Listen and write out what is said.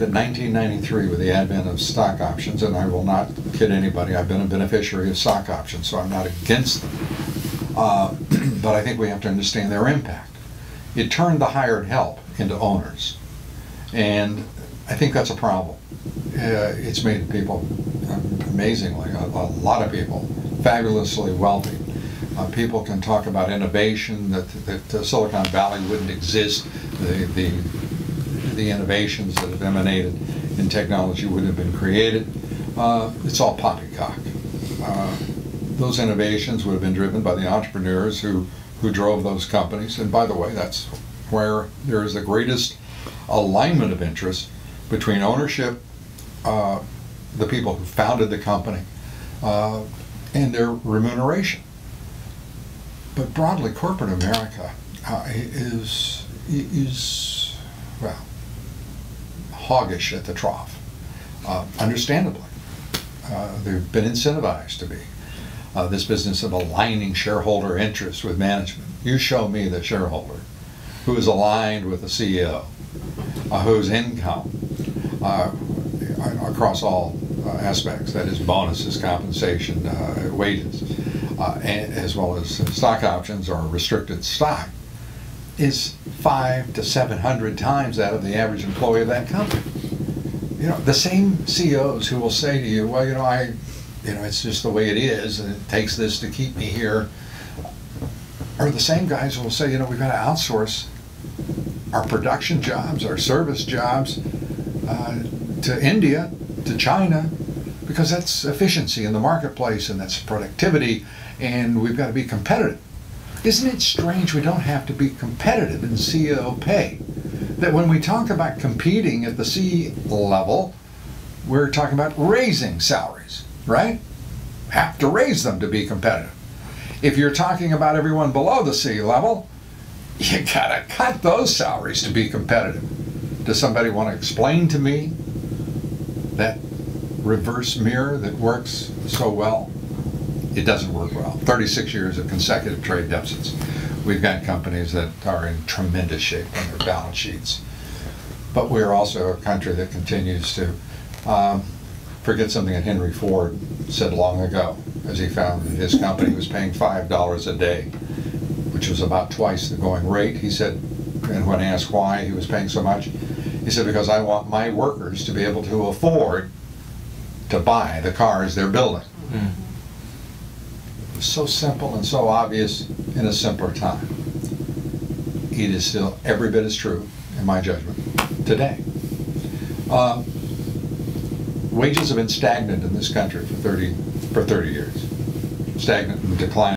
In 1993, with the advent of stock options, and I will not kid anybody, I've been a beneficiary of stock options, so I'm not against them. But I think we have to understand their impact. It turned the hired help into owners, and I think that's a problem. It's made people, amazingly, a lot of people, fabulously wealthy. People can talk about innovation, that Silicon Valley wouldn't exist, the innovations that have emanated in technology wouldn't have been created. It's all poppycock. Those innovations would have been driven by the entrepreneurs who drove those companies. And by the way, that's where there is the greatest alignment of interest between ownership, the people who founded the company, and their remuneration. But broadly, corporate America is well, hoggish at the trough, understandably. They've been incentivized to be. This business of aligning shareholder interests with management. You show me the shareholder who is aligned with the CEO, whose income across all aspects, that is bonuses, compensation, wages, as well as stock options or restricted stock, is 500 to 700 times that of the average employee of that company. You know, the same CEOs who will say to you, well, it's just the way it is, and it takes this to keep me here, are the same guys who will say, we've got to outsource our production jobs, our service jobs to India, to China, because that's efficiency in the marketplace and that's productivity, and we've got to be competitive. Isn't it strange we don't have to be competitive in CEO pay? That when we talk about competing at the C level, we're talking about raising salaries, right? Have to raise them to be competitive. If you're talking about everyone below the C level, you gotta cut those salaries to be competitive. Does somebody want to explain to me that reverse mirror that works so well? It doesn't work well. 36 years of consecutive trade deficits. We've got companies that are in tremendous shape on their balance sheets. But we're also a country that continues to forget something that Henry Ford said long ago, as he found that his company was paying $5 a day, which was about twice the going rate. He said, and when asked why he was paying so much, he said, because I want my workers to be able to afford to buy the cars they're building. Mm. So simple and so obvious in a simpler time. It is still every bit as true, in my judgment, today. Wages have been stagnant in this country for 30 years. Stagnant and declining.